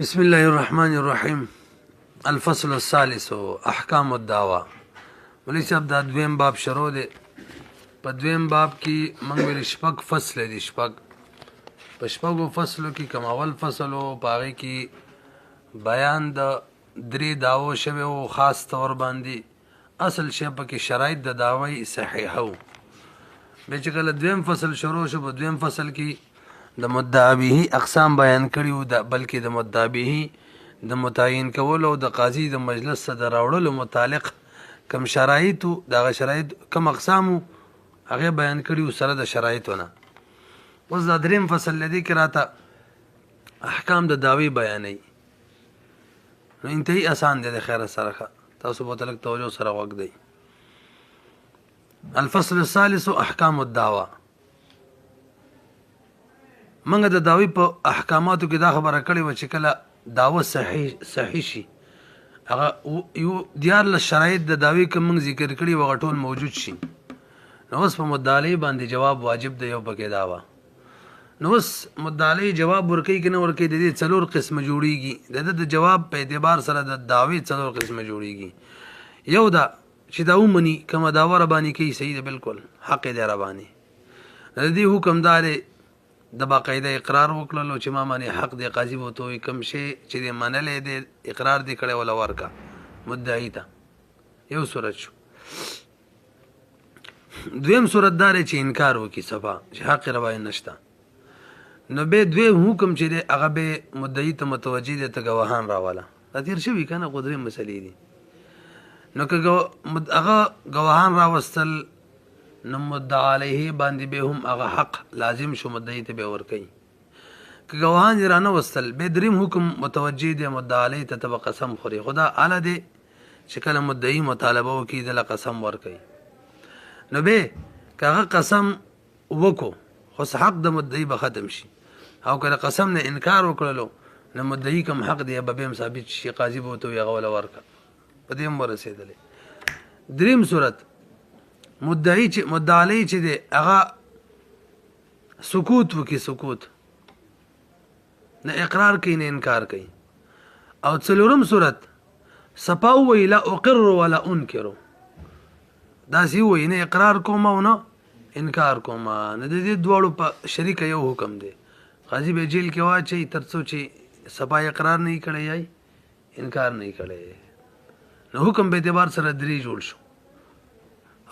بسم الله الرحمن الرحیم. الفصل الثالث احکام الدعوه. مولوی صاحب دا دویم باب شروع دی. په دویم باب کې موږ ویل شپږ فصل دي. په شپږو فصلو کې کوم اول فصل و په هغې کې بیان د درې دعوو شوی و، خاص طور باندې اصل شی پکې شرایط د دعوی صحیحه و. بیا چې کله دویم فصل شروع شو، په دویم فصل کې د مدعا به اقسام بیان کړي وو، بلکې د مدعا به د متعین کولو او د قاضي د مجلس څخه د راوړلو متعلق کم شرایط وو، دغه شرایط کم اقسام وو هغې بیان کړي وو سره د شرایطو نه. اوس دا دریم فصل لدې کې راته احکام د دعوی بیانوي. نو انتهایی اسان دی د خیره سره، تاسو به ورته لږ توجه سره غوږ دی. الفصل الثالث احکام الدعوه. منګه د دعوی په احکاماتو کې دا خبره کړې وه چې کله دعوه صحیح شي، هغه یو دیارلس شرایط د دعوی که موږ ذکر کړي وه هغه ټول موجود شي. نو اوس په مدعا علیه باندې جواب واجب دی. یو پکې دا وه. نو اوس مدعا علیه جواب ورکوي که نه ورکوي، د دې څلور قسمه جوړېږي. د جواب په اعتبار سره د دعوی څلور قسمه جوړېږي. یو دا چې دا ومني کومه دعوه رباني کوي، صحیح ده، بالکل حق دی رباني. د دې حکم دا دی د باقاعده اقرار وکړلو چې ما باندې حق دی. قاضي به ورته وایي کوم شی چې دی منلی دی، اقرار دی کړی، وله ورکه مدعي ته. یو صورت شو. دویم صورت دا دی چې انکار وکړي صفا چې حق رباني نشته. نو بیا دویم حکم چې دی هغه به مدعي ته متوجه دی ته ګواهان راوله. دا تېر شوي که نه، خو درې مسلې دي. نو که هغه ګواهان راوستل نو مدعا علیه باندې به هم هغه حق لازم شو، مدعي ته به ورکوي. که ګواهان یې رانه وستل بیا دریم حکم متوجه دی مدعا علیه ته به قسم خوري. خو دا اعلی دی چې کله مدعي مطالبه وکړي دله قسم ورکوي. نو بیا که هغه قسم وکړو خو حق د مدعي به ختم شي، او که د قسم نه انکار وکړلو نو مدعي کوم حق دی به هم ثابت شي، قاضي به ورته وایي هغه وله ورکړه. په دې هم ورسېدلی. دریم صورت مدعا علیه چې دی هغه سکوت وکړي، سکوت نه اقرار کوي نه انکار کوي. او څلورم صورت صفا ووایي لا اقر ولا انکرو، داسې ووایي نه اقرار کوم او نه انکار کوم. نه د دې دواړو په شریکه یو حکم دی. قاضي به جیل کې واچوي تر څو چې صفا اقرار نه یې کړی یا انکار نه یې کړی. نو حکم په اعتبار سره درې جوړ شو،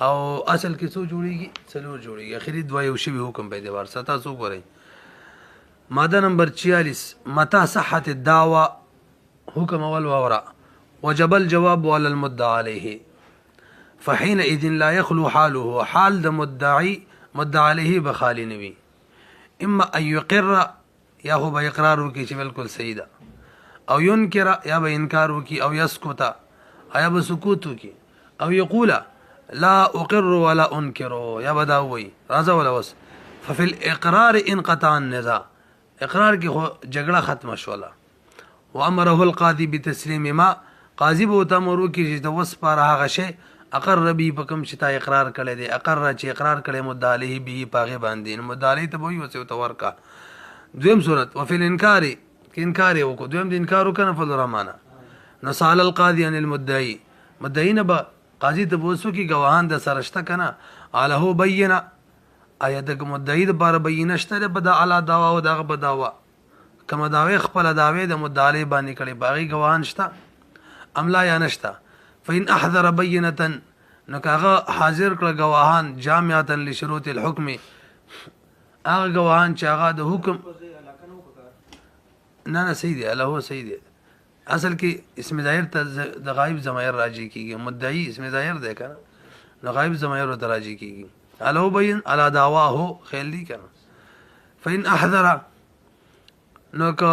او اصل کې څو جوړېږي؟ څلور جوړېږي. اخري دوه یو شوي حکم په اعتبار سره. تاسو وګورئ ماده نمبر 46 متى صحت الدعوه. حکم اول واورا وجب الجواب على المدعى عليه فحينئذ لا يخلو حاله، حال د مدعا عليه بخالي نوي. اما ان يقر، یا هو به اقرار وکړي چې بالکل صحیح ده، او ينکر، یا به انکار وکړي، او يسكت، یا به سکوت وکړي، او يقول لا اقر ولا انکر، یا به دا وایي راځه ولا وس. ففي الاقرار انقطع النزاع، اقرار کې خو جګړه ختمه شوله. وامره القاضي بتسليم ما، قاضي به ورته امر وکړي چې ته وسپاره هغه شی اقر به په کوم چې تا اقرار کړی دی، اقر چې اقرار کړی مدعا علیه به په هغې باندې، نو مدعا علیه ته به وایي ورته ورکړه. دویم صورت وفي الانکار، که انکار یې وکړو، دویم د انکار وکړه نفل الرحمانه. نو سأل القاضي عن المدعي، مدعي نه به قاضي ته به وسو کې ګواهان د سره شته که نه، اله بینه، آیا د مدعي دپاره بینه شته دی په دا اعلی دعوا او دغه په دعوا؟ کومه دعوې خپله دعوې د مدعا علیه باندې کړې په هغې ګواهان شته ام لا یا نشته؟ فإن احضر بینة، نو که هغه حاضر کړه ګواهان جامعة لشروط الحکم، هغه ګواهان چې هغه د حکم نه صحیح دی، الله صحیح دی. اصل کې اسم ظاهر ته د غایب ضمیر راجع کیږي. مدعي اسم ظاهر دی که نه، نو غایب ضمیر ورته راجع کیږي. اله بین علی دعواه خیل دی که نه. فإن احضر، نو که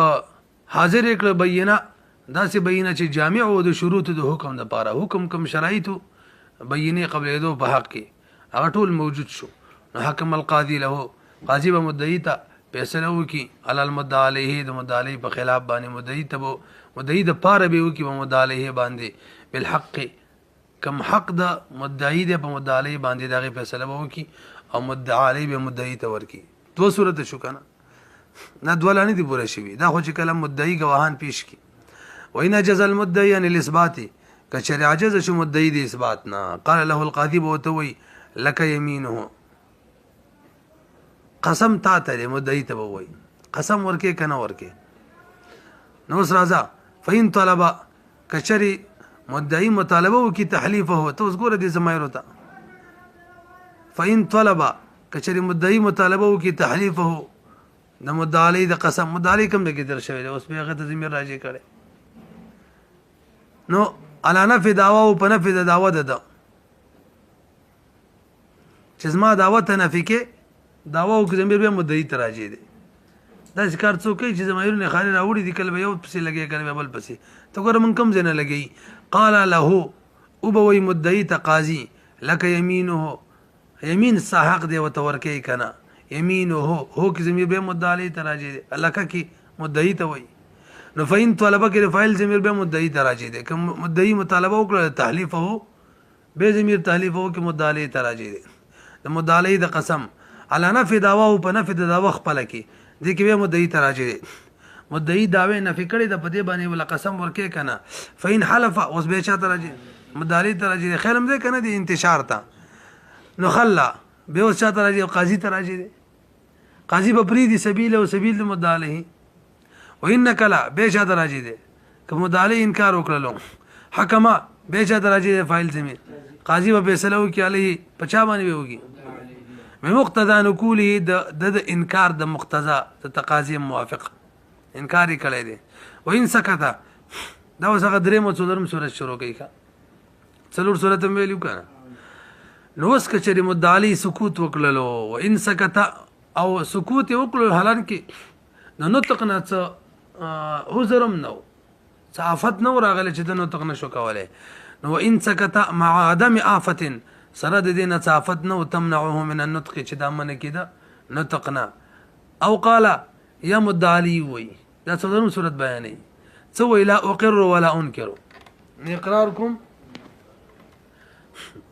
حاضر یې کړه بینه، داسې بینه چې جامع و د شروط د حکم دپاره، حکم کوم شرایطو بینې قبلېدو په حق کې هغه ټول موجود شو. نو حکم القاضي له، قاضي به مدعي ته فیصله وکړي علی المدعا علیه، د مدعا علیه په خلاف باندې. مدعي د پاره به وکړي په مدعا علیه باندې بالحق، کم حق د مدعي دی په مدعا علیه باندې د هغې فیصله به وکړي، او مدعا علیه به مدعي ته ورکړي. دوه صورت شو که نه. نه دوله نه دي پوره شوي دا خو چې کله مدعي ګواهان پیش کړي وإن عجز المدعي عن الاثبات کچری عجز شو مدعي د اثبات نه قال له القاضي بوته وي لك يمينه قسم تا ته مدعي ته وي قسم ورکه کنه ورکه نو اوس راځه فإن طلب کچری مدعي مطالبه وکي تحلیفه ته اوس ګوره دې زمایرو ته فإن طلب کچری مدعي مطالبه وکي تحلیفه د مدعا علی د قسم مدعا علی کوم دغه در شوی اوس به هغه ته ضمیر راځي کړي نو علا نفي دعوا او په نفي د دعوا ده چې زما دعوا ته نفي کې دعوا او ضمیر به مدعي ته راځي دي دا ذکر څوک چې زمایرونه خالي راوړي دي کله به یو پسې لګي کله به بل پسې ته ګوره من کم ځنه لګي قال له او به وي مدعي ته قاضي لك يمينه يمين صاحق دی وتورکه کنا يمينه هو کی ضمیر به مدعا علی تراجی الکه کی مدعی ته وای نو فین طلبه کې فاعل ضمیر به مدعی تراجی دی کوم مدعی مطالبه وکړه تحلیف هو به ضمیر تحلیف هو کې مدعا علی تراجی دی د مدعا علی د قسم علی نفي دعوا او په نفي د دعوا خپل کې دي کې به مدعی تراجی دی مدعی دعوی نفي کړي د پدې باندې ول قسم ورکه کنا فین حلف اوس به چا تراجی مدعا علی تراجی خیرم دې کنه دی انتشار تا نو خلا به اوس چا تراجی قاضي تراجی دی قاضي په پری سبیل او سبیل مدعا علیه وانک لا به چا تراجی دی که مدعا علیه انکار وکړلو حکما به چا تراجی دی فاعل زمين قاضي په فیصله وکي علیه پچا باندې وږي بمقتضى نقوله د انکار د مقتضا د تقاضی موافق انکار کړی دی وان سکت دا وسغه درې مو څلورم سورۃ شروع کوي ښا څلور سورۃ ویلو کنه نو اوس کچری مدعا علی سکوت وکړلو وان سکت او سکوت وکړل حالان کې نو نطق نه څه عذرم نو صافت نو راغله چې د نطق نشو کوله نو ان سکت مع عدم آفت سره د دې نه صافت نو تمنعه من النطق چې دا من کېده نطقنا او قال یا مدعا علی وی دا څلورم صورت بیانې څه ویلا اقر ولا انکر اقرارکم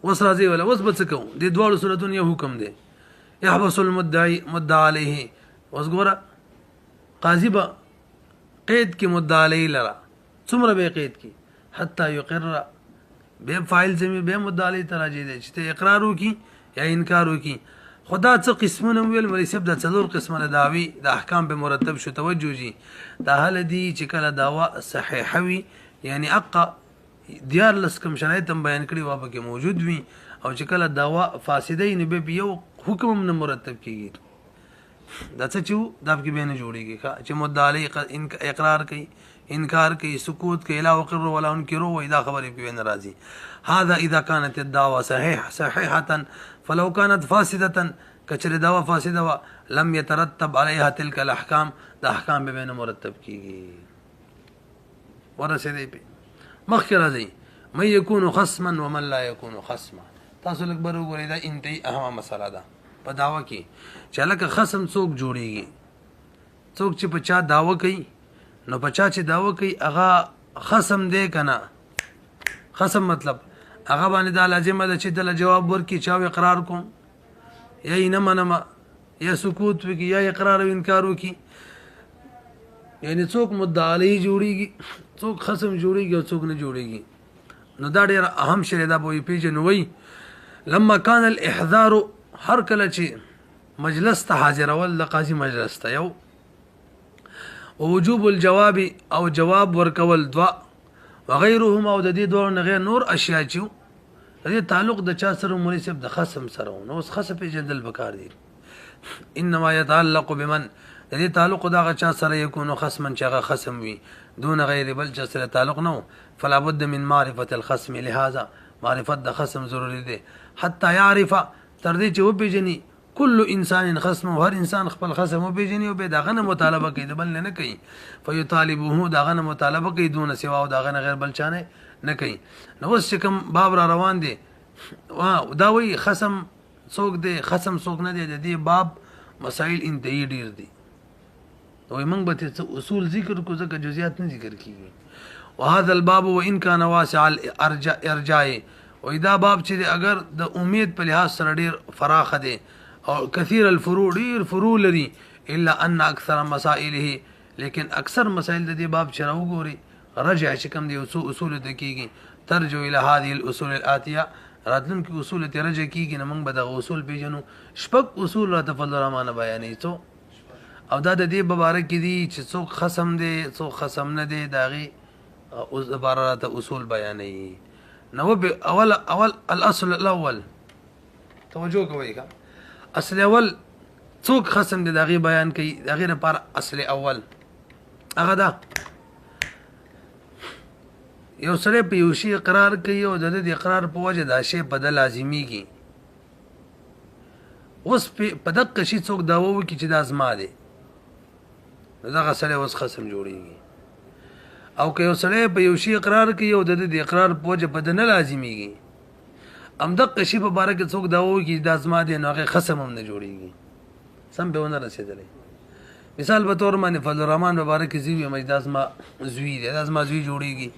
وس راځي ولا وس بڅکو د دوه صورتونو یو حکم دی يحبس المدعي مدعا عليه وس ګوره قاضي به قید کی مدعا علیه لرا څومره به قید کی حتی یقر به فاعل زمي به مدعا علیه تراجی دی چې اقرار وکي یا انکار وکي خدا څه قسمونه ویل مری سب د څلور قسمه دعوی د احکام به مرتب شو توجه جی دا حل دی چې کله داوا صحیح وي یعنی اقا دیار لسکم شرایط هم بیان کړي وا پکې موجود وي او چې کله داوا فاسده نه به یو حکم نه مرتب کیږي دا څه چې دا کې به نه جوړيږي چې مدعا علیه اقرار کوي انکار کوي سکوت کوي لا وقر ولا انکر و اذا خبر به ناراضي هذا اذا كانت الدعوه صحيحه فلو كانت فاسده کچره دعوه فاسده لم يترتب عليها تلك الاحكام دا احکام به نه مرتب کیږي ورسېدې په مخکې راځي من يكون خصما ومن لا يكون خصما تاسو لږ بر وګورئ دا انتهایی اهمه مسله ده په دعوه کې چې لکه خصم څوک جوړیږي څوک چې په چا دعوه کوي نو په چا چې دعوه کوي هغه خصم دی کنه خصم مطلب هغه باندې دا لازمه ده چې دل جواب ورکړي چا اقرار کوم یا نه منم یا سکوت وکي یا اقرار او انکار وکي یعنی څوک مدعا علیه جوړیږي څوک خصم جوړیږي او څوک نه جوړیږي نو دا ډیر اهم شی دا به پیژنوي لما كان الاحذار هر کله چې مجلس ته حاضرول د قاضي مجلس ته یو وجوب الجواب او جواب ورکول دوا وغيرهما او د دې دوه نه غیر نور اشیاء چې دې تعلق د چا سره مناسب د خصم سره نو اوس خصم په جدل بکار دي انما يتعلق بمن دې تعلق دا چا سره یکونو خصما چې هغه خصم وي دون غیر بل چا سره تعلق نو فلا بد من معرفه الخصم لهذا معرفت د خصم ضروری دی حتى يعرف تر دې چې وبېجني كل انسان خصم هر انسان خپل خصم وبېجني او به داغه مطالبه کوي د بل نه کوي فيطالبه داغه مطالبه کوي دون سوا او داغه غیر بل چانه نه کوي نو اوس کوم باب را روان دي دا وی خصم څوک دی خصم څوک نه دی د دې باب مسائل انتهایی ډیر دي وای موږ به اصول ذکر کو ځکه جزئیات نه ذکر کیږي وهذا الباب وان كان واسع الارجاء واذا باب چې اگر د امید په لحاظ سره ډیر فراخ دی او كثير الفروع ډیر فروع لري الا ان اکثر مسائله لیکن اکثر مسائل د دې باب چې راوګوري رجع چې کوم دي اصول ته کېږي ترجو الى هذه الاصول الاتيه راتلونکي اصول ته رجع کېږي نو موږ به دغه اصول پیژنو شپږ اصول راته فضل الرحمن بیانوي څو او دا د دې مبارک دي چې څوک خصم دي څوک خصم نه دي داغي اوس عبارت اصول بیانوي نو به اول الاصل الاول توجه کوئ کا اصل اول څوک خصم دي داغي بیان کوي داغي لپاره اصل اول هغه دا یو سره په یو شی اقرار کوي او د دې اقرار په وجه دا شی په د لازمیږي اوس په دقه شي څوک دا وو چې دا زما دی دغه سره اوس خصم جوړیږي او که یو سره په یو شی اقرار کوي او د دې اقرار په وجه په د نه لازمیږي ام دقه شی په باره کې څوک دا وو چې دا زما دی نو هغه خصم هم نه جوړیږي سم به ونه رسیدلی مثال به تور باندې فضل الرحمن مبارک زیوی مجداز ما زوی دی داز ما زوی جوړیږي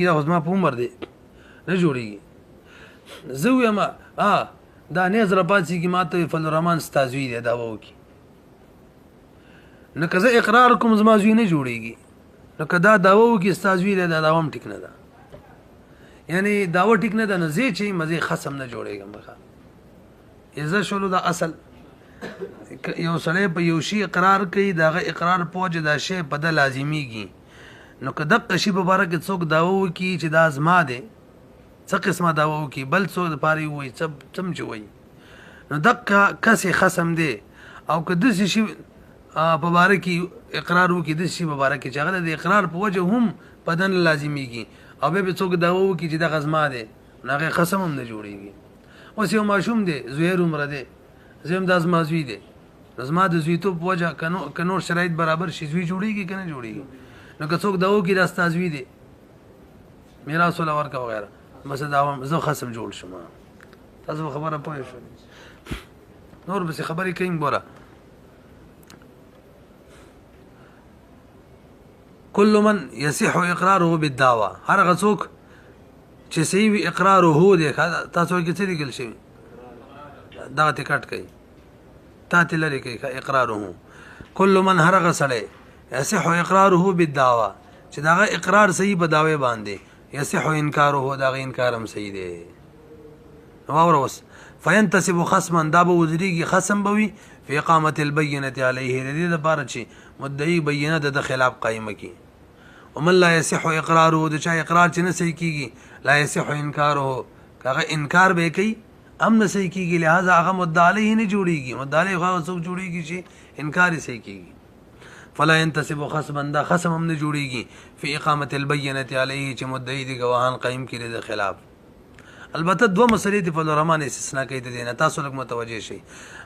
دا خو ما په عمر دی نه جوړیږي زوی ما دا نه زره پاتې کی ماته فضل الرحمن ستا زوی دی دا وکی نو که زه اقرار کوم زما زوی نه جوړیږي نو که دا داوا وکي ستا زوی دی دا داوا هم ټیک نه ده یعنی داوا ټیک نه ده نو زه چې مزه خصم نه جوړیږم بخا اذا شلو دا اصل یو سړی په یو شی اقرار کوي داغه اقرار پوجا دا شی په د لازمیږي نو که دغه شی په باره کې څوک داوا وکي چې دا زما دی څه قسمه داوا وکي بل څوک د پاره وي څم چې وي نو دغه کسې خصم دی او که داسې شي په باره کې اقرار وکي داسې شي په باره کې چې هغه د اقرار په وجه هم په دن لازمیږي او به څوک داوا وکي چې دغه زما دی نو هغه قسم هم نه جوړیږي اوس یو ماشوم دی زهیر عمر دی زم د زما زوی دی زما د زوی ته په وجه کنور شرایط برابر شي زوی جوړیږي کنه جوړیږي نو که څوک داوا وکي دا ستا زوی دی میراث ولا ورکه وغیرہ مثلا دا زه خصم جوړ شم تاسو خبره پوه شئ نور بس خبرې کوي ګوره كل من يصح اقراره بالدعوه هر غڅوک چې صحیح وي اقراره دی تاسو کې څه لیکل شوی دا ته کټ کوي تا ته لري کوي اقراره كل من هر غسړی يصح اقراره بالدعوه چې دا اقرار صحیح په داوی باندې يصح انکاره دا انکار هم صحیح دی واوروس فينتسب خصما دا به وزريږي خصم بوي في اقامه البينه عليه دې لپاره چې مدعي بینه د خلاف قائمه کی ومن لا يصح اقراره د چا اقرار چې نه صحیح کیږي لا يصح انکاره هغه انکار به کوي ام نه صحیح کیږي لہذا هغه مدعا علیه نه جوړیږي مدعا علیه هغه څوک جوړیږي چې انکار صحیح کیږي فلا ينتسب خصما دا خصم هم نه جوړیږي في اقامه البينه عليه چې مدعي د گواهان قائم کړي د خلاف البته دوه مسلې د فضل الرحمن استثناء کوي د دې تاسو لږ متوجه شئ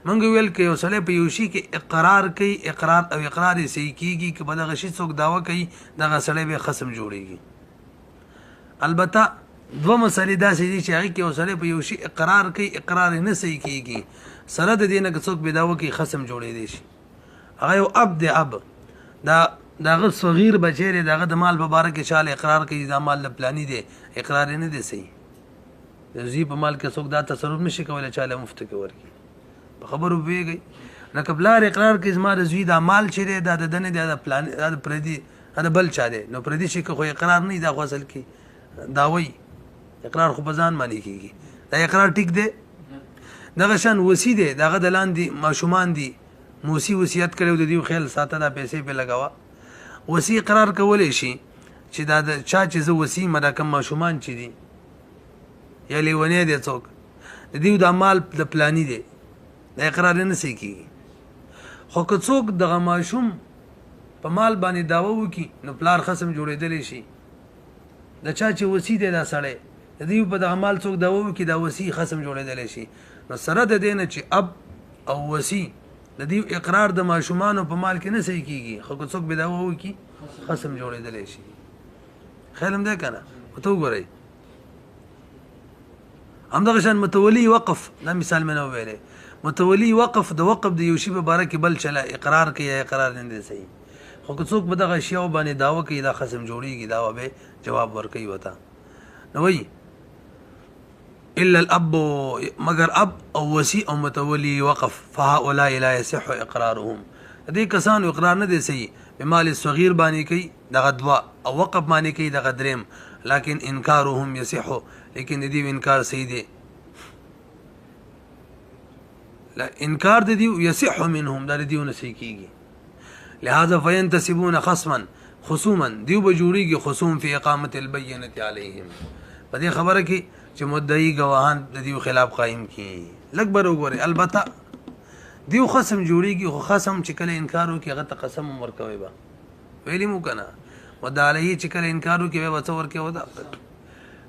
مونږ ویل کې یو سړی په یو شي کې اقرار کوي اقرار او اقرار یې صحیح کیږي که بل غشي څوک داوا کوي دغه سړی به خصم جوړیږي البته دوه مسلې داسې دي چې هغه کې یو سړی په یو شي اقرار کوي اقرار نه صحیح کیږي سره د دې نه که څوک به داوا کوي خصم جوړېدی شي هغه یو اب دی اب دغه صغیر بچی دی دغه د مال په باره کې شال اقرار کوي دا مال پلانی دی اقرار نه دی صحیح زی په مال کې څوک دا تصرف نشي کولای چې له مفت کې ورکی په خبرو ویږي نه قبلار اقرار کې زما د زوی دا مال چیرې دا د دنه د پلان د پردي دا بل چا دی نو پردي شي خو اقرار نه دا غوسل کې دا وای اقرار خو بزان معنی کیږي دا اقرار ټیک دی دغه شان وسی دی دغه د لاندې ماشومان دی موسی وصیت کړو د دې خیال ساته دا پیسې په لگاوا وسی اقرار کولای شي چې دا د چا چې زه وسی مدا کم ماشومان چي دي یا لیونی دی څوک د دیو د مال د پلانی دی د اقرار نه صحیح کیږي خو که څوک دغه ماشوم په مال باندې داوا وکي نو پلار خصم جوړېدلی شي د چا چې وسی دی دا سړی د دیو په دغه مال څوک داوا وکي دا وسی خصم جوړېدلی شي نو سره د دې نه چې اب او وسی د دیو اقرار د ماشومانو په مال کې نه صحیح کیږي خو که څوک به داوا وکي خصم جوړېدلی شي خیال هم دی که نه ورته وګورئ همدغه شان متولی وقف دا مثال مې نه ویلی متولی وقف د وقف د یو شي په باره کې بل چله اقرار کوي یا اقرار نه دی صحیح خو که څوک به دغه اشیاو باندې دعوه کوي دا خصم جوړیږي دعوه به جواب ورکوي ورته نو وایي الا الاب مگر اب او وسی او متولی وقف فهؤلاء لا يصح اقرارهم دې کسانو اقرار نه دی صحیح بمال الصغير باندې کوي دغه دوا او وقف باندې کوي دغه دریم لكن انکارهم يصح لیکن دې انکار صحیح دی لا انکار د دې يصح منهم دا دې نه صحیح کیږي لهذا فينتسبون خصوما دیو بجوړيږي خصوم فی اقامه البینه علیهم په دې خبره کې چې مدعی گواهان د دیو خلاف قائم کی لګ بر وګوره البته دیو خصم جوړيږي خو خصم چې کله انکار وکي هغه ته قسم ورکوي با ویلی مو کنه مدعی علیه چې کله انکار وکي به وڅ ورکوي ودا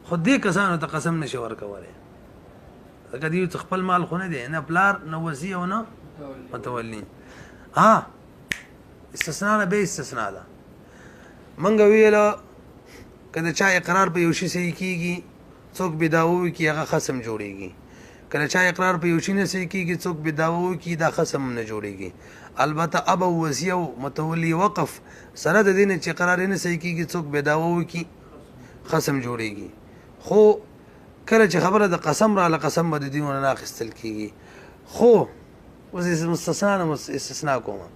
خو دې کسانو ته قسم نشي ورکوي اګه دیو خپل مال خونه دي نه پلار نه وصی او نه متولی ها استثناء به استثناء ده منګ ویل کله چا اقرار په یو شی صحیح کیږي څوک بداوي کی هغه خصم جوړيږي کله چا اقرار په یو شی نه صحیح کیږي څوک بداوي کی دا خصم نه جوړيږي البته اب وصیه متولی وقف سره د دین چې قرار نه صحیح کیږي څوک بداوي کی خصم جوړيږي خو کله چې خبره د قسم را لقسم بد دیونه ناقصتل کیږي خو وز استثناء کوم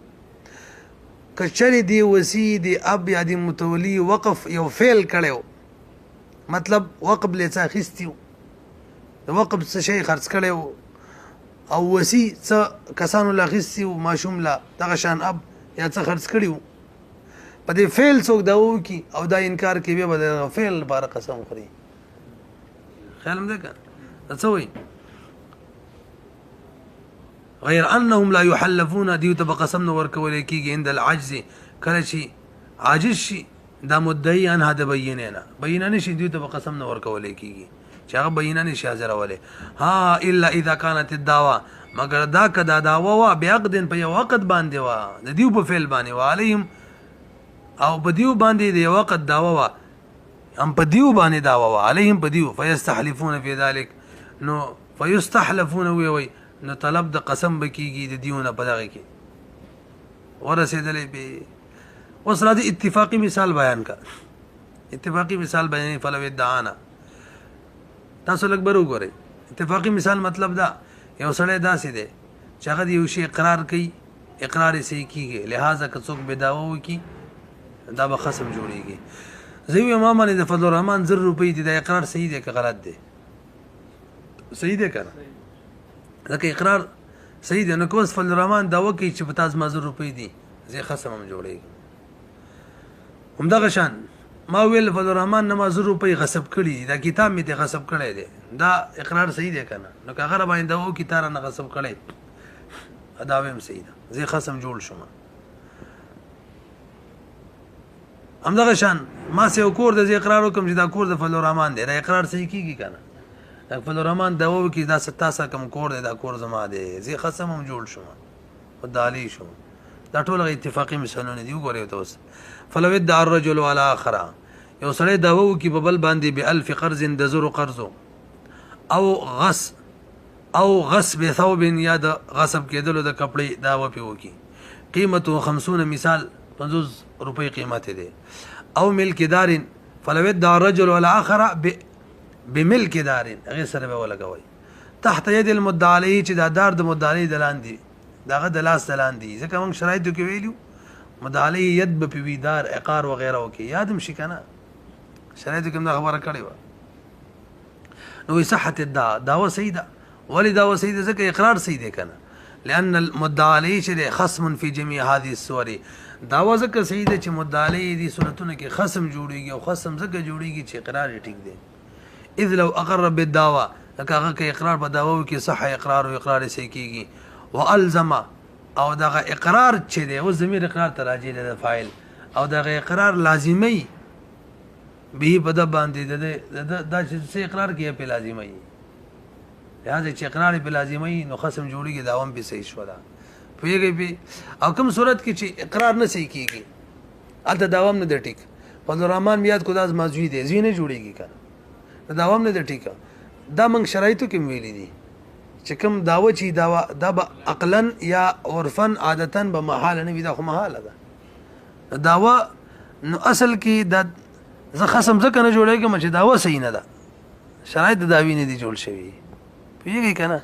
کچری دی وسی دی اب یا دی متولی وقف یو فعل کړو مطلب وقف لڅا خستیو د وقف څه شي خرڅ کړو او وسی څه کسانو لا خستیو ماشوم لا دغه شان اب یا څه خرڅ کړو په دې فعل څوک دا وو کی او دا انکار کوي به د فعل لپاره قسم خوري خیال مده کړه څه وایي غير انهم لا يحلفون ديو ته قسم نو ورکول کیږي عند العجز کله شي عاجز شي دا مدعي ان هدا بینه نشي ديو ته قسم نو ورکول کیږي چې هغه بینه نشي حاضر وله ها الا اذا كانت الدعوه مگر دا کدا دعوا وا بیاقد په یو وخت باندې وا د دیو په فعل باندې وعليهم او په دیو باندې د یو وخت دعوا وا ام په دیو باندې دعوا وا عليهم په دیو فيستحلفون في ذلك نو فيستحلفون وي نو طلب د قسم بکیږي د دیونه په دغه کې ورسېدلې به اوس راځي اتفاقی مثال بیان کا اتفاقی مثال بیان فلو ادعانا تاسو لږ بر وګورئ اتفاقی مثال مطلب دا یو سړی داسې دی چې هغه یو شی اقرار کوي اقرار یې صحیح کیږي لہذا که څوک بدعوه وکړي دا به خصم جوړیږي زه وایم ما باندې د فضل الرحمن 1000 روپۍ دي دا اقرار صحیح دی که غلط دی صحیح دی که ځکه اقرار صحیح دی نو که اوس فضل الرحمن دعوه کوي چې په تا زما 1000 روپۍ دي زه خصم هم جوړیږي همدغه شان ما ویل فضل الرحمن نه ما 1000 روپۍ غصب کړي دي دا کتاب مې ته غصب کړی دی دا اقرار صحیح دی که نه نو که هغه باندې دعوه وکړي تا رانه غصب کړی دا هم صحیح ده زه خصم جوړ شوم همدغه شان ما سه کور د اقرار وکم چې دا کور د فضل الرحمن دی دا اقرار صحیح کیږي کنه دا فضل الرحمن دا و کی دا 77 کم کور دی دا کور زما دی زه خصم هم جوړ شوم خدای شو دا ټول اتفاقی مثالونه دی وګورئ تاسو فلو ادعى الرجل على اخر یو سړی دا و کی ببل باندې ب1000 قرض د زر قرض او غصب ثوب یا د غصب کېدلو د کپړې دا و پی وکي قیمته 50 مثال 50 روپۍ قیمت دی او ملک دار فلو ادعى الرجل على اخر بملك دار غیر سره به ولګوي تحت يد المدعى عليه چې دا دار د مدعى عليه دلاندي داغه د لاس دلاندي ځکه موږ شرایط کې ویلو مدعى عليه يد په ویدار عقار وغيرها وکي یادم شي کنه شرایط کې دا خبره کړې و نو صحت الدعوه سیده ولې دعوه سیده ځکه اقرار سیده کنه لان المدعى عليه چې خصم في جميع هذه الصور دعوه ځکه سیده چې مدعى عليه دي صورتونه کې خصم جوړيږي او خصم ځکه جوړيږي چې اقرار ټیک دی اذ لو اقر بالدعوه هغه کې اقرار په دعوه کې صح اقرار او اقرار صحیح کیږي والزم او دغه اقرار چې دی او ضمیر اقرار ته راځي د فاعل او دغه اقرار لازمي به په د باندې د چې اقرار کې په لازمي لہذا چې اقرار په لازمي نو خصم جوړيږي داوم به صحیح شو دا پیږي به او کوم صورت کې چې اقرار نه صحیح کیږي الته داوم نه د ټیک فضل الرحمن میاد کو داس مازوی دی زینه جوړيږي کنه داوام نه د ټیکا دا موږ شرایطو کې ویلي دي چې کوم داوه چې دا به عقلا یا عرفا عادتا به محال نه وي دا خو محال ده داوه نو اصل کې د زه خصم ځکه نه جوړېږم چې داوه صحیح نه ده شرایط د دعوی نه دي جوړ شوي پوهېږئ که نه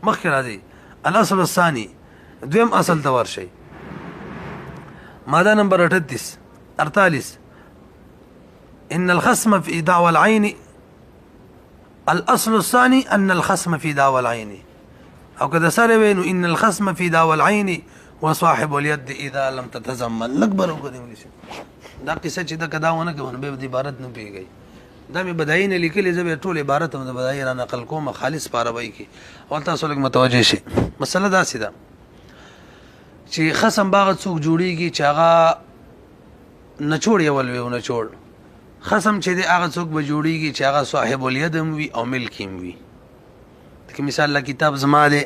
مخکې راځئ الاصل الثاني دویم اصل ته ورشئ ماده نمبر 48 ان الخصم في دعوى العين الاصل الثاني ان الخصم في دعوى العين او كذا سره وینو ان الخصم في دعوى العين وصاحب اليد اذا لم تتزمن الاكبر وقدم دا قصه چې دا کداونه کوي به د عبارت نه پیږي دا مې بدایي نه لیکلې زه ټول عبارت هم د بدایي را نقل کوم خالص پاروي کې او تاسو لږ متوجه شئ مسله دا سیده چې خصم باغ څوک جوړیږي چې هغه نچوړ یو ول نچوړ خصم چې دی هغه څوک به جوړیږي چې هغه صاحب الید هم وي او ملک هم وي که مثال لا کتاب زما دی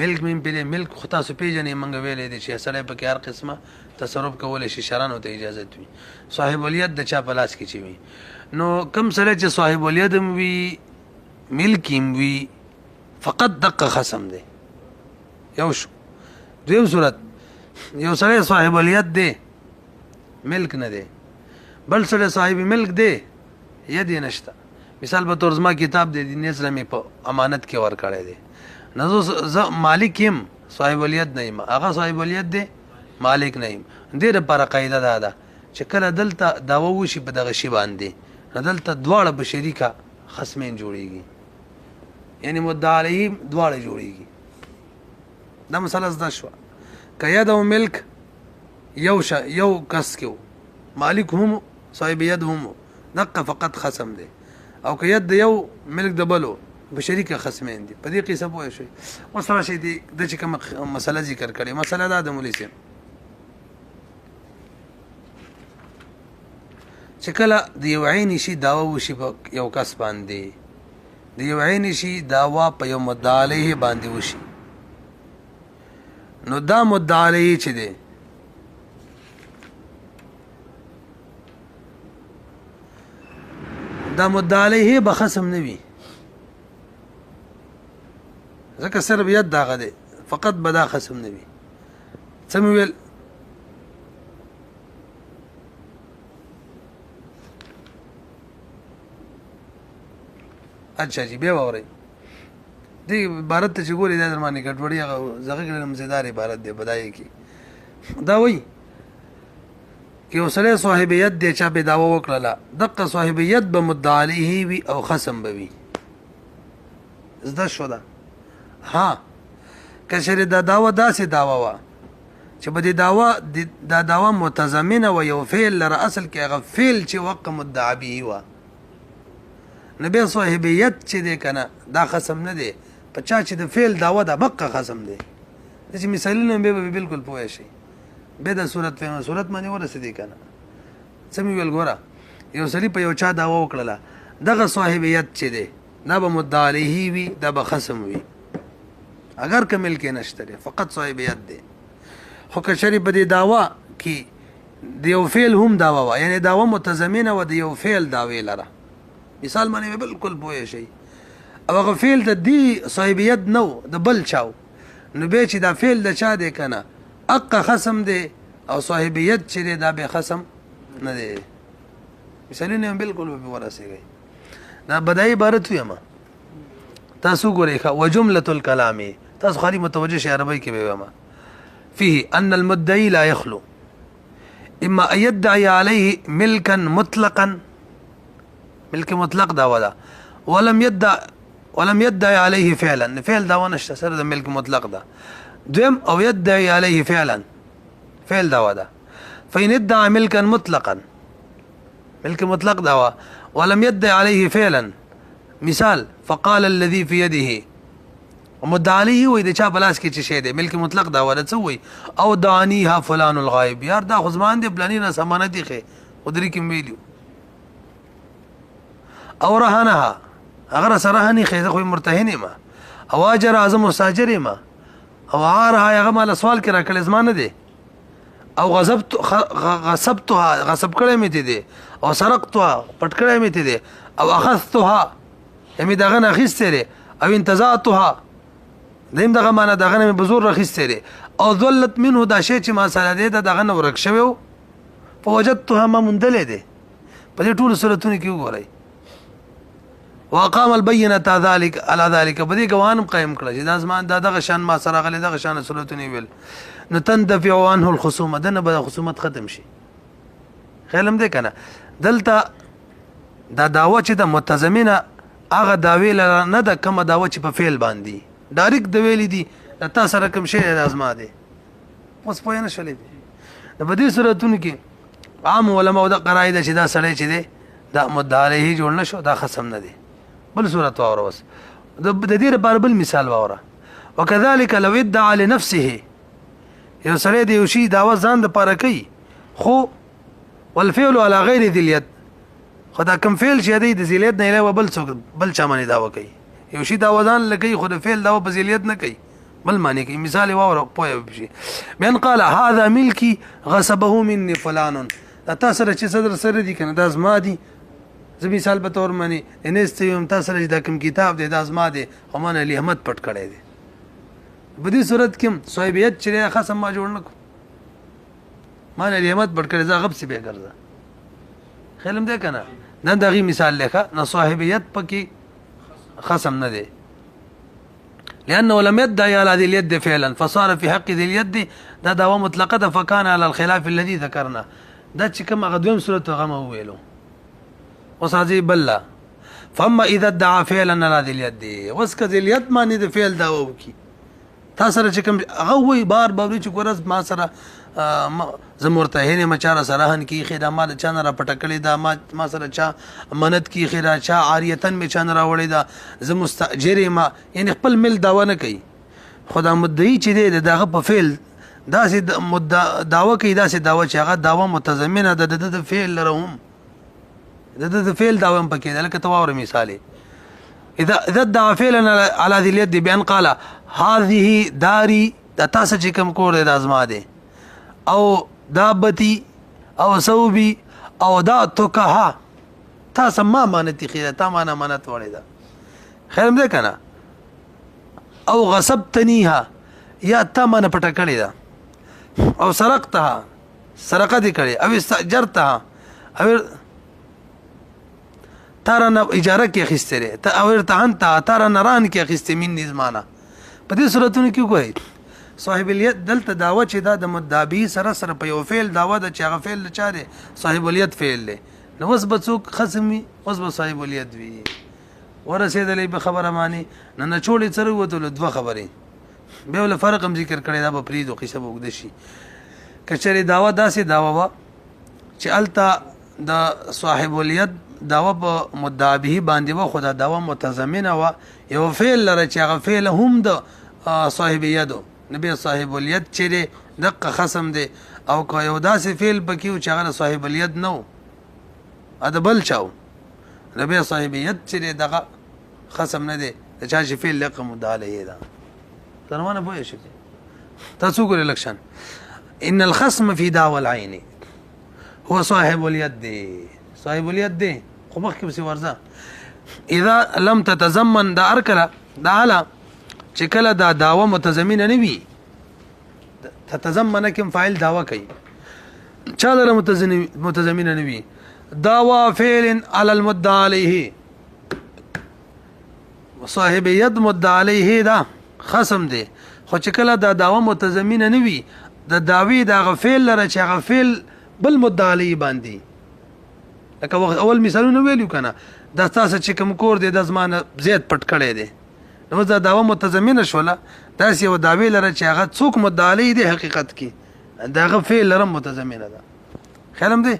ملک مې په ملک خو تاسو پیژنې منګ ویلې دي چې سړی په کې هر قسمه تصرف کولی شي شرانو ته اجازه وي صاحب الید د چا په لاس کې چې وي نو کم سړی چې صاحب الید هم وي ملک هم وي فقط دقه خصم دی یو شو دویم صورت یو سړی صاحب الید دی ملک نه دی بل سړی صاحب ملک دی ید یې نشته مثال په طور زما کتاب دی دین اسلامي په امانت کې ورکړی دی نو زه مالک یم صاحب الید نه یم هغه صاحب الید دی مالک نه یم دې لپاره قاعده دا ده چې کله دلته دعوه وشي په دغه شي باندې نو دلته دواړه په شریکه خصمین جوړیږي یعنی مدعا علیه دواړه جوړیږي دا مسله زده شوه که ید او ملک یو کس کې مالک هم صاحب ید هم دقه فقط خصم دی او که ید یو ملک د بلو په شریکه خصمین دي په دې قصه پوه شئ اوس راشئ د چې کومه مسله ذکر کړې مسله دا د مولوي صاحب چې کله د یو عین شي دعوه وشي په یو کس باندې د یو عین شي دعوه په یو مدعا علیه باندې وشي نو دا مدعا علیه چې دی دا مدعا علیه به خصم نه وي ځکه صرف ید داغه دی فقط به دا خصم نه وي څه مې ویل اچھا جی بیا واورئ دې عبارت ته چې ګورئ دا در باندې ګډوډي هغه زغه کړل مزیدار عبارت دی بدایي کې دا وایي چې یو سړی صاحب ید دی چا به دعوه وکړله دقه صاحب ید به مدعا علیه وي او خصم به وي زده شو ده ها که چېرې دا دعوه داسې دعوه وه چې به دا دعوه متضمنه و یو فعل لره اصل کې هغه فعل چې وقع مدعا به وه نو بیا صاحبیت چې دی که نه دا خصم نه دی په چا چې د فعل دعوه ده بقه خصم دی داسې مثالونه بیا به بالکل پوه شئ بیا دا صورت فهمه صورت باندې ورسېدی که نه څه مې ویل ګوره یو سړي په یو چا دعوه وکړله دغه صاحبیت چې دی دا به مدعا علیه وي دا به خصم وي اگر که ملک نشته دی فقط صاحبیت دی خو که چېرې په دې دعوه کې د یو فعل هم دعوه وه یعنې دعوه متضمنه وه د یو فعل دعوې لره مثال باندې بالکل پوه شئ او هغه فعل د دې صاحبیت نه و د بل چاو نو بیا چې دا فعل د چا دی که نه اقه خصم دی او صاحبیت چې دی دا بیا خصم نه دی مثالونه هم بالکل به ورسېږئ دا بدایي عبارت ویمه تاسو ګورئ ښه وجملة الکلام تاسو خالي متوجه شئ عربی کې به ویمه فيه ان المدعي لا يخلو اما ان يدعي عليه ملكا مطلقا ملک مطلق دعوه ده ولم يدعي عليه فعلا فعل دعوه نشته سره د ملک مطلق ده دویم او يدعي عليه فعلا فعل دعوه ده فإن ادعى ملكا مطلقا ملك مطلق دعوه ولم يدعي عليه فعلا مثال فقال الذي في يده ومدعا عليه وي د چا بلاس کې چې شی دی ملک مطلق دعوه ده څه وي او دعانيها فلان الغائب یار دا خو زمان دی پلاني نه سمانه دي خې خدري کې ویلو او رهنها اگر سرهني خیزه خو مرتهنه ما او اجر اعظم مساجر ما او عارها هغه مال سوال کرا کله زمانه دي او غصبتها غصب کړه مې دي او سرقتها پټ کړه مې دي او اخذتها همي دغه نه خسته او انتزعتها دیم دغه معنا دغه نه بزور رخصته او ذلت منه دا شی چې ما سره دي دغه نه ورک شوی فوجدتها ما مندله دي په دې ټول صورتونو کې وګورئ واقام البينه ذلك على ذلك بدی ګوانم قائم کړه چې دا زمان دا دغه شان ما سره غلي دغه شان صورتونه ویل نو تندفع عنه الخصومه دنه به خصومت ختم شي خیالم دې کنه دلته دا داوا چې د متضمنه هغه داوی نه د کوم داوا چې په فعل باندې ډایرکټ د ویلې دي تا سره کوم شی لازمه دي اوس پوه نه شولې د بدی صورتونو کې عام علماء د قراءه چې دا سړی چې دی دا مدعا علیه جوړ نه شو دا خصم نه دی بل صورت واوره بس د دې لپاره بل مثال واوره وکذلك لو ادعى لنفسه یو سړی دی یو شی داوا ځان د پاره کوي خو والفعل على غیر ذی الید خدا کوم فعل چې دی د ذیلیت نه علاوه بل څوک بل چا باندې داوا کوي یو شی داوا ځان لګي خو د فعل داوا په ذیلیت نه کوي بل معنی کوي مثال واوره پوهه شي بین قال هذا ملکی غصبه مني فلان تا سره چې صدر سره دي کنه دا زما دي زه مثال په تور معنی انست یم تا سره دا کوم کتاب دی دا زما دي او من علی احمد پټ کړی دی په دې صورت کې صاحبیت چې خاصه ما جوړ نکو من علی احمد پټ کړی زه غب سی به ګرځه خیالم دې کنه نن دغه مثال لیکه نو صاحبیت پکې خصم نه دی لانه لم يدعي على ذي اليد فعلا فصار في حق ذي اليد دا دعوه مطلقه ده فكان على الخلاف الذي ذكرنا دا چې کوم غدویم صورت غمه ویلو وصاحي بلا فاما اذا ادعى فعلا على ذي اليد وسك ذي اليد معنی د فعل دا وکي تاسو سره چې کوم هغه وی بار چې ګورز ما سره زمورته ما چاره سراهن کی خدا مال چا نه را پټکړی دا ما سره چا امانت کی خدا چا عاریتن می چا نه راوړی دا ز مستاجر ما یعنی خپل مل داوا نه کوي خدا مدعی چې دی دغه په فعل دا سي داوا کوي دا سي داوا چې هغه داوا متضمنه د فعل لرهم د فعل داوا هم پکې لکه تواور مثال اذا ادعى فعلا على ذي اليد بان قال هذه داري دا تاسو چې کوم کور دی د ازما دی او دابتی او صوبی او دا توکها تا سما مانتی خیره تا مانا مانت وړی دا خیر دې کنه او غصبتنیها یا تا مانا پټه کړی دا او سرقتها سرقه دې کړی او استاجرتها او تارا اجاره کې اخیستره ته او ارتهنت تارا نران کې اخیستې من نظمانه په دې صورتونو کې کوی صاحب الید دلته داوا چې دا د مدعی سره په یو فعل داوا د چا فعل چاره صاحب الید فعل له نو وس بڅوک خصمي وس به صاحب الید وی ورسېدلې به خبره مانی نه چولې سره وته دوه خبرې به ول فرق هم ذکر کړی دا په پریدو قصه وګد شي کچره داوا داسې داوا وا چې التا د صاحب الید داوا په مدعی باندې و خدا داوا متضمنه و یو فعل لره چې هغه فعل هم د صاحب یدو نبی صاحب الید چې دغه خصم دی او که یو داسې فعل پکې چې هغه صاحب الید نو ادبل چاو نبی صاحب ید چې دغه خصم نه دی چې چې فعل لقب مدعی دا ترمانه پوه شئ تاسو ګورئ لکشن ان الخصم في دعوى العين هو صاحب اليد صاحب اليد دی خو مخکې به ورځه اذا لم تتضمن دا ارکله دا اعلی چې کله دا داوا متضمنه نه وي تتضمن کوم فاعل داوا کوي چا لره متضمنه نه وي داوا فعل على المدعى عليه صاحب يد مدعى عليه دا خصم دی خو چې کله دا داوا متضمنه نه وي د داوی دا غفعل لره چې غفعل بل مدعى عليه باندې لکه اول مثالونه ویلو کنه دا تاسو چې کوم کور دی د زمانه زیات پټ کړی دی نو دا داوا متضمنه شوله دا یو داوی لره چې هغه څوک مدعی دی حقیقت کې دا غفعل لره متضمنه ده خیالم دی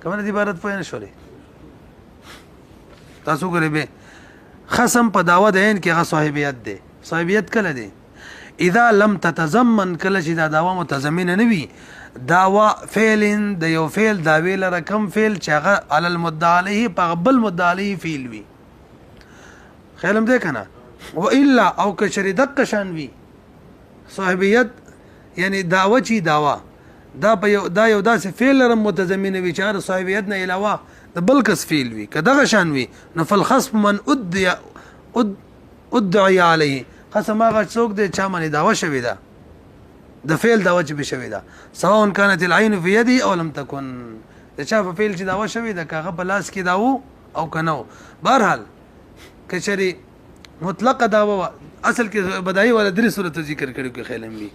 کومه دې عبارت پوه نه شولې تاسو ګورئ به خصم په داوا د عین کې هغه صاحبیت دی صاحبیت کله دی اذا لم تتضمن کله چې دا داوا متضمنه نه وي داوا فعل د یو فعل داوی لره کم فعل چې هغه علی المدعى علیه په بل مدعی علیه فعل وي خیالم دی کنه و الا او کشری دق شان وی صاحبیت یعنی داوا چی داوا دا په یو داسې فعل لره متضمنه وي چې صاحبیت نه علاوه د بل کس فعل وي کداغه شان وي نو فالخصم من ادعي عليه خصم هغه څوک دی چا باندې داوا شوی ده د فعل داوا چې بشوي ده سواء كانت العين في يدي او لم تكن د چا په فعل چې داوا شوی ده کاغه په لاس کې داو او کنو بهرحال کچری مطلق دعوا اصل کې بدایي ولا درې صورت ذکر کړو کې خیالم وي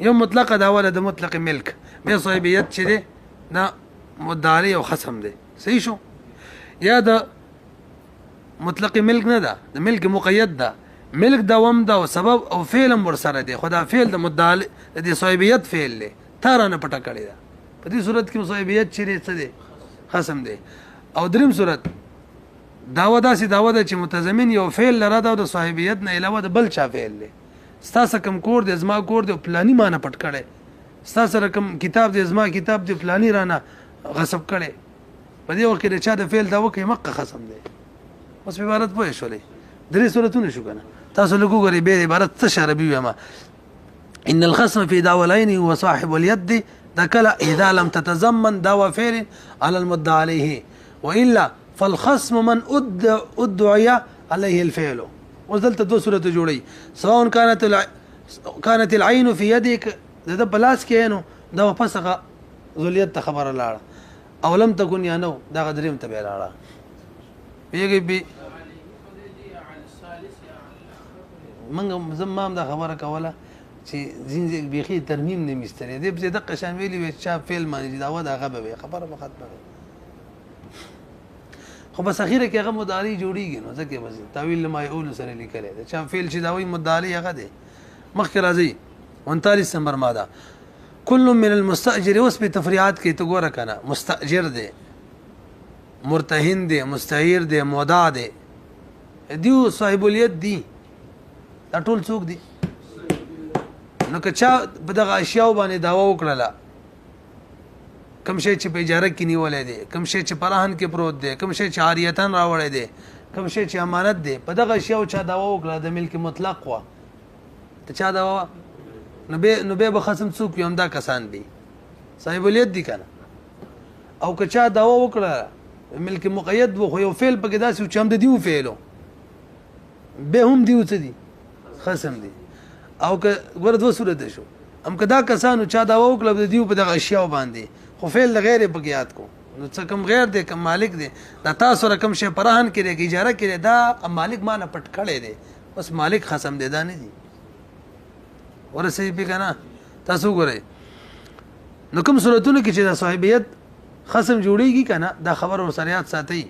یو مطلق دعوا د مطلق ملک به صاحبیت چې ده نه مدعی او خصم ده صحیح شو یا د مطلق ملک نه ده د ملک مقید ده ملک دوام ده او سبب او فعل ور سره ده خدا فعل د مدعی د صاحبیت فعل له تارانه پټه کړی ده په دې صورت کې صاحبیت چې څه ده خصم ده او دریم صورت داوا داسې داوا ده چې متضمن یو فعل لره ده او د صاحبیت نه علاوه د بل چا فعل له ستاسو کم کور د ازما کور د پلانی معنی پټ کړي ستاسو رقم کتاب د ازما کتاب د پلانی رانه غصب کړي په دې وخت کې د چا د فعل دا وکي مقه خصم دی اوس په عبارت پوه شولې درې صورتونه شو کنه تاسو لګو غري به عبارت څه شربي وما ان الخصم في دعوى العين هو صاحب اليد ذكر اذا لم تتضمن دعوى فعل على المدعى عليه والا فالخصم من ادعي عليه الفعل وزلت دو صورت جوړي سواء كانت العين في يدك د بلاس کې نو دا پسغه ذلیت خبر لاړه او لم تكن یا نو دا غدریم ته لاړه پیږي بي منګ زمام دا خبره کوله چې زین بيخي ترمیم نه مستری دې په دقه شان ویلی چې فعل معنی دا و دا غبه خبره مختمه خو بس اخیره کې هغه مدعی جوړیږي نو ځکه بس تعویل ما یقول سره لیکل دا چې فعل چې دا وایي مدعی هغه دی مخکې راځي 39 نمبر ماده كل من المستاجر اوس په تفریعات کې تو ګوره کنه مستاجر دی مرتهن دی مستعیر دی مودع دی دیو صاحب الید دی دا ټول څوک دی نو که چا په دغه اشیاء باندې داوا وکړه کم شي چې په اجاره کې نیولې دي کم شي چې پرهن کې پروت دي کم شي چې عاریتن راوړې دي کم شي چې امانت دي په دغه اشیاء چا داوا وکړه د ملک مطلق وا ته چا داوا نو به خصم څوک یم دا کسان دي صاحب الید دي کنه او که چا داوا وکړه ملک مقید وو خو یو فعل پکې داسې چې هم د دیو فعلو به هم دیو څه دي خصم دي او که ګوره دوه صورت شو هم که دا کسانو چا داوا وکړه د دیو په دغه اشیاء باندې خو فعل غیر پکې یاد کو نو څه کم غیر دی کم مالک دی دا تاسو رقم شی پرهن کړي کی اجاره کړي دا مالک معنی پټ کړي دی بس مالک خصم دی دا نه دی ورسې په کنه تاسو ګورئ نو کوم صورتونه کې چې د صاحبیت خصم جوړیږي کنه دا خبر ورسره یاد ساتي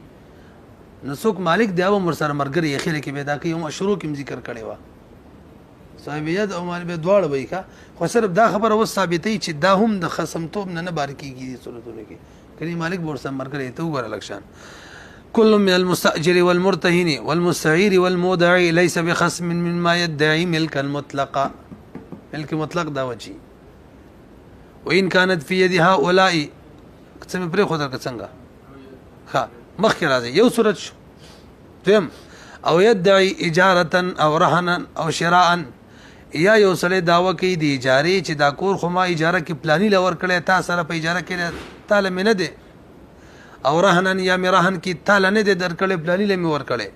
نو څوک مالک دی او ورسره مرګري اخیره کې پیدا کوي او شروع کې ذکر کړي وا صاحبیت او مال به دواړه وای کا خو صرف دا خبره و ثابتې چې دا هم د خصم توب نه بارکیږي صورتونه کې کله مالک ورسره مرګري ته وګوره لکشان كل من المستأجر والمرتهن والمستعير والمودع ليس بخصم مما يدعي ملكا مطلقا ملك مطلق دا وجي وان كانت في يد هؤلاء قسم پرې خو درک څنګه ها مخکې راځي یو صورت شو تم او يدعي اجاره او رهنا او شراء یا یو سره داوا کوي د اجاره چې دا کور خو ما اجاره کې پلاني لور کړي تا سره په اجاره کې تعالی منه دي او رهنن یا مرهن کې تعالی نه دي درکړي پلاني لمي ور کړي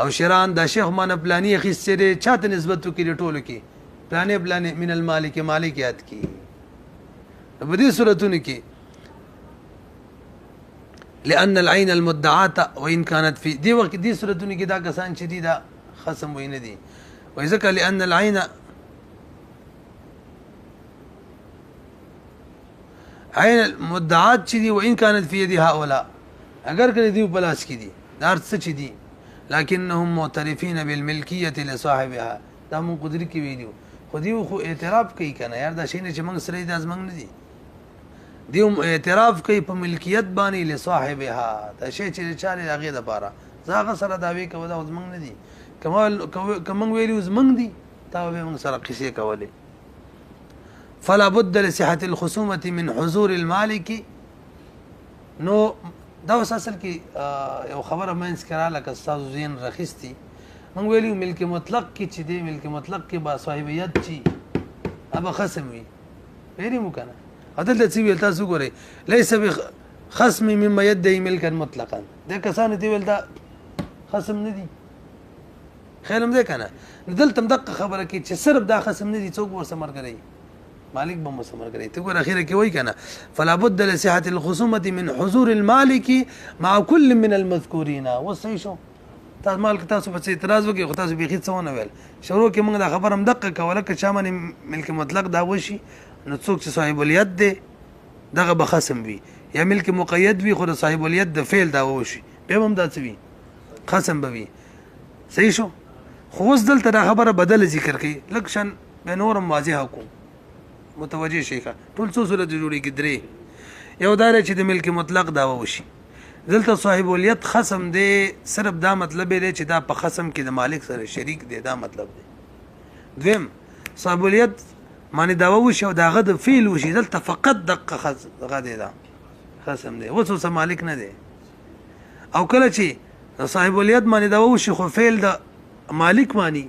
او شران دا شیخ مان پلاني خسته چاته نسبت کوي ټولو کې پلاني من المالک مالکیت کې په دې صورتونو کې لأن العين المدعاة وإن كانت في دي وقت دي صورتونو کې دا کسان چې دي دا خصم وینه دي وذکر لأن العين عين المدعات چې دي وإن كانت في يد هؤلاء اگر کله دی په لاس کې دي دا څه چې دي لكنهم معترفين بالملكيه لصاحبها دا مون قدرت کې ویلو خو دی خو اعتراف کوي کنه یار دا شي نه چې موږ سره د ازمنګ نه دي دیوم اعتراف کوي په ملکیت باندې لصاحبها دا شی چې چاله هغه د پاره زاغه سره داوی کوي دا ازمنګ نه دي کمال کوم ویلو ازمنګ دي تا به موږ سره قصې کولې فلا بد لصحه الخصومه من حضور المالك نو دا اصل کې یو خبره مینس کړه لکه استاد زین رخصتي موږ ویلو ملک مطلق کې چې دی ملک مطلق کې با صاحبیت چی ابا خصم وي پیری مو کنه عدل ته ویل تاسو ګورئ ليس بخصم مما يدعي ملكا مطلقا دا کسان دی ویل دا خصم نه دي خیرم ده کنه دلته دقه خبره کې چې صرف دا خصم نه دي څوک ورسمر کوي مالک به مسمر کوي ته ګور اخیره کې وای کنه فلا بد لصحه الخصومه من حضور المالك مع كل من المذكورين وصحيح تاسو مال که تاسو په اعتراض وکړئ خو تاسو بیخي څه ونه ویل شروع کې موږ دا خبره هم دقه کوله که چا باندې ملک مطلق دا وشي نو څوک چې صاحب الید دی دغه به خصم وي یا ملک مقید وي خو د صاحب الید د فعل دا وشي بیا هم دا څه وي خصم به وي صحیح شو خو اوس دلته دا خبره بدله ذکر کړي لږ شان بیا نورم واضحه کړو متوجه شي ټول څو صورت جوړېږي درې یو دا چې د ملک مطلق دا وشي دلته صاحب الید خصم دی صرف دا مطلب دی چې دا په خصم کې د مالک سره شریک دی دا مطلب دی دویم صاحب الید معنی دا وشي او داغه د فعل وشي دلته فقط دقه غا دی دا خصم دی اوس مالک نه دی او کله چې صاحب الید معنی دا وشي خو فعل د مالک معنی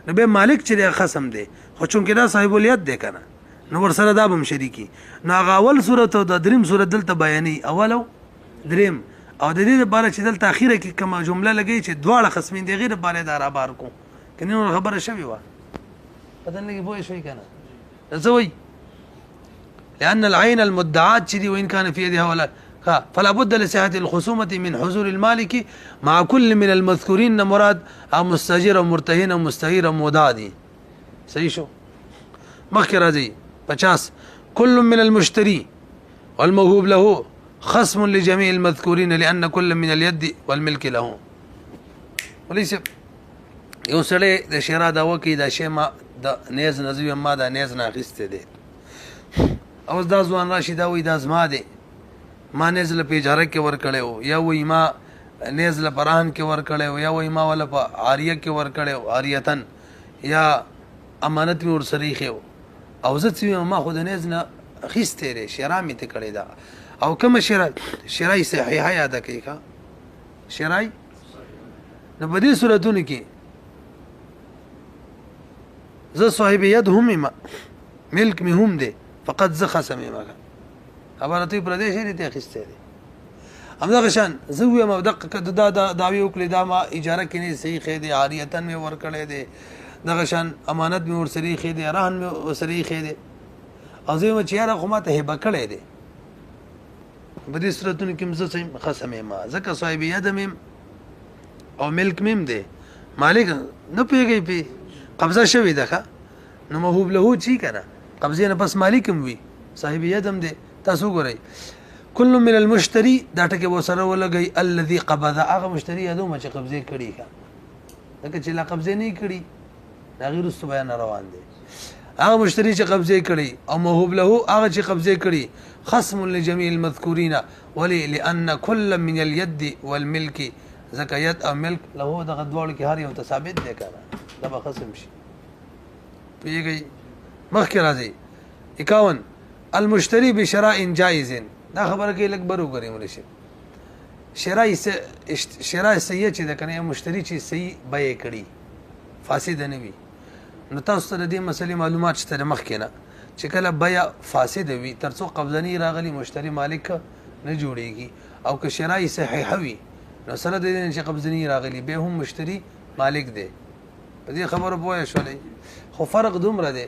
نو به مالک چې خصم دی خو چونکې دا صاحب الید دی کنه نو ور سره دا به شریکی نو هغه اول صورت او د دریم صورت دلته بیانې اول او دریم او د دې لپاره چې دلته اخیره کې کومه جمله لګی چې دواړه خصمین دی غیر باندې دا را بار کو کنه خبره شوی و پدې نه کې پوه شوي کنه زوي لأن العين المدعاة شدي وإن كان في يدها ولا فلا بد لصحة الخصومة من حضور المالك مع كل من المذكورين مراد أو مستأجر أو مرتهن أو مستعير أو مدعي صحيح شو مخکې راځي 50 كل من المشتري والموهوب له خصم لجميع المذكورين لأن كل من اليد والملك له وليس یو سړی د شرا دا وکي دا شی ما د نیز نزوی ما دا نیز نه اخیسته دی اوس دا ځوان راشي دا وای دا زما دی ما نیز له پیجاره کې ور کړو یا وای ما نیز له پران کې ور کړو یا وای ما ولا په عاریه کې ور کړو عاریتن یا امانت می ور سری خو او زه چې ما خو د نیز نه اخیسته لري شرا می ته کړی دا او کوم شرای صحیحه یاد کړئ کا شرای نو په دې صورتونو کې زه صاحب ید هم ملک می هم دی فقط زه خصم ما خبره ته پر دې شری ته اخیسته دي همدغه شان زه وایم او دغه دا داوی وکړي دا ما اجاره کې نه صحیح خې دي عاریتن می ور کړی دي دغه شان امانت می ور سری خې دي رهن می ور سری خې دي ازم چې یاره خو ما ته هبه کړی دي په دې صورتونو کې زه خصم ما ځکه صاحب ید مم او ملک مم دی مالک نه پیږي پی قبضه شوی ده نو موهوب له چی کنه قبضه نه بس مالکم وی صاحب یدم دی تاسو ګورئ كل من المشتري دا ټکه وسره ولګي الذي قبض هغه مشتري یادوم چې قبضه کړي کا دغه چې لا قبضه نه کړي دا غیر است بیان روان دي هغه مشتري چې قبضه کړي او موهوب له هغه چې قبضه کړي خصم لجميع المذكورين ولي لان كل من اليد والملك زکات او ملک له دغه دوړ کې هر یو ته ثابت دی کنه دا به خصم شي پیږي مخکې راځي 51 المشتري بشراء جائز دا خبره کې لګ برو غري ولشي شراء صحیح چې دا کنه مشتري چې صحیح بای کړي فاسد نه وي نو تاسو ته دې مسلې معلومات شته مخکې نه چې کله بیا فاسد وي ترڅو قبضنی راغلي مشتري مالک نه جوړيږي او که شراء صحیح وي نو سره د دې چې قبضنی راغلي به هم مشتري مالک دی په دې خبره پوه شولې خو فرق دومره دی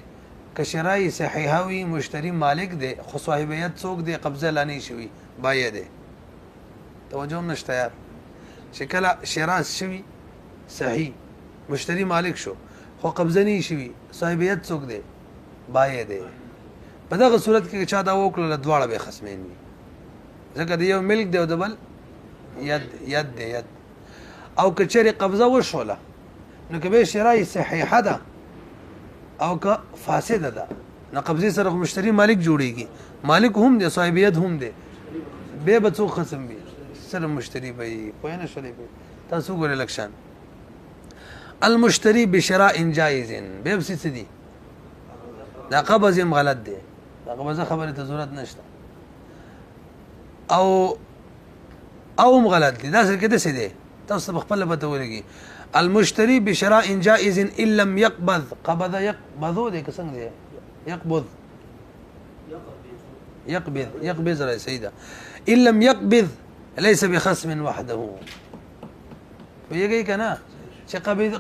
که شراء صحیحه وي مشتري مالک دی خو صاحبیت څوک دی قبضه لانی شوی بای دی توجه هم نشته یار چې کله شراء شوی صحیح مشتري مالک شو خو قبضه نه شوی صاحبیت څوک دی بای دی په دغه صورت کې چا دا وکړه دواړه به خصمین وي ځکه دی یو ملک دی او د بل ید دی ید او که چېرې قبضه وشوله نو که به شراء صحیحه ده او که فاسده ده نو قبضه سره مشتري مالک جوړيږي مالک هم دی صاحبیت هم دی به څوک خصم وي سره مشتري به پوه نه شولې تاسو ګورئ لکشان المشتري بشراء جائز به څه دي دا قبض هم غلط دی دا قبضه خبره ته ضرورت نشته او هم غلط دي دا څه کې څه دي تاسو خپل به تولګي المشتري بشراء جائز ان لم يقبض قبض يقبض دي څنګه دي يقبض رأي سيدة ان لم يقبض ليس بخصم وحده ويجي کنه چې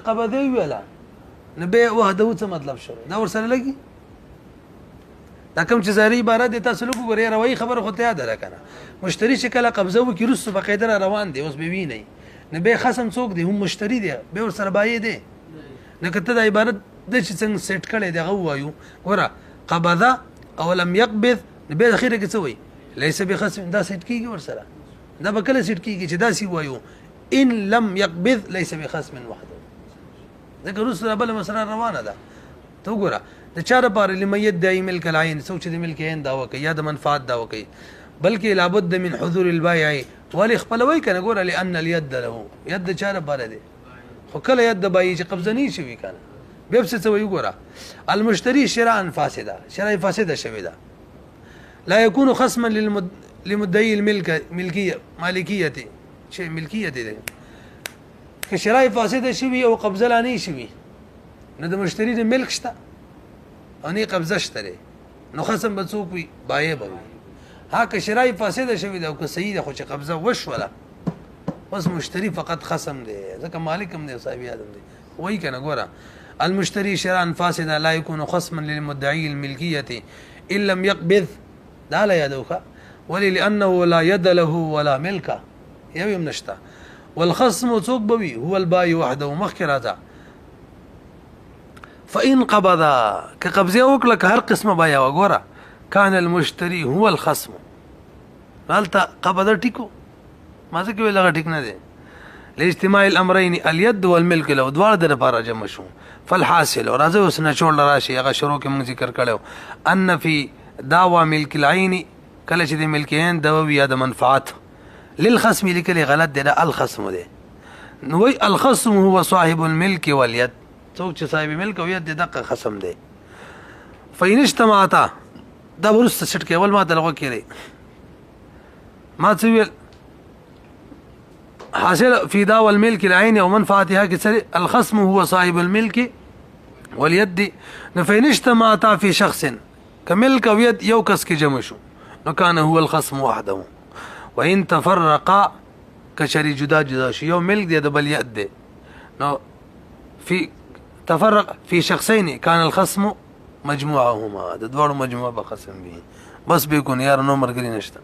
قبض ویلا نبي وحده څه مطلب شو دا ورسره لګي دا کوم چې زاري عبارت تاسو له ګوري روي خبر خو ته یاد را کنه مشتري چې کله قبضه وکړي رسو بقیدره روان دي اوس به ویني نه به خصم څوک دی هم مشتری دی به ور سره بایې دی نه کته د عبارت د چې څنګه سیټ کړي دی وایو ګوره قبض او لم يقبض به اخیره کې څه وایي ليس بخصم دا سیټ کیږي ور سره دا به کله سیټ کیږي چې دا سی وایو ان لم يقبض ليس بخصم وحده ذکر رسول بل مسره روانه ده تو ګوره د چا لپاره لمید دای ملک العين سوچ د ملک عین داوا کوي یا د منفعت داوا کوي بلکې لابد من حضور البائع ولی خپلوي کنه ګوره لان اليد له ید چا لپاره دی خو کله ید بای چې قبضه نه شي کنه به څه وی ګوره المشتري شراء فاسده شراء فاسده شوی ده لا يكون خصما لمدعي الملك مالكيه شيء ملکیه دی که شراء فاسده شوی او قبضه لا نه شوی نو د مشتری د ملک شته اني قبضه شته نو خصم به څوک وي بایې به ها که شراء فاسده شوی ده او که صحیح ده خو چې قبضه وشوله بس مشتری فقط خصم دی ځکه مالک هم دی صاحب ادم دی وای کنه ګوره المشتري شراء فاسدا لا يكون خصما للمدعي الملكيه ان لم يقبض دا لا يدوك ولي لانه لا يد له ولا ملك يوم نشتا والخصم څوک بوي هو الباي وحده مخکراته فإن قبض كقبضه وکړه هر قسمه بایا وګوره كان المشتري هو الخصم قالت قبض ټیکو ما څه کوي لغه ټیک نه دي لاجتماع الامرين اليد والملك لو دوار د لپاره جمع شو فالحاصل راځي اوس نه چول راشي هغه شروع کې موږ ذکر کړو ان في دعوى ملك العين کله چې د ملکین دوی یا د منفعت للخصم لیکلي غلط دی الخصم دی نو الخصم هو صاحب الملك واليد څوک چې صاحب ملک او ید دغه خصم دی فإن اجتمعتا دا ورسته سټ کې اول ما دلغه کړی ما څه حاصل في دعوى الملك العين ومنفعتها كسر الخصم هو صاحب الملك واليد فإن اجتمعتا في شخص كملك ويد يوكس كجمشو كان هو الخصم وحده وإن تفرقا كشري جدا جدا شي يوم ملك دي بل يد نو في تفرق في شخصين كان الخصم مجموعهما دوار مجموعه بخصم به بس بيكون يار نو مرګري نشته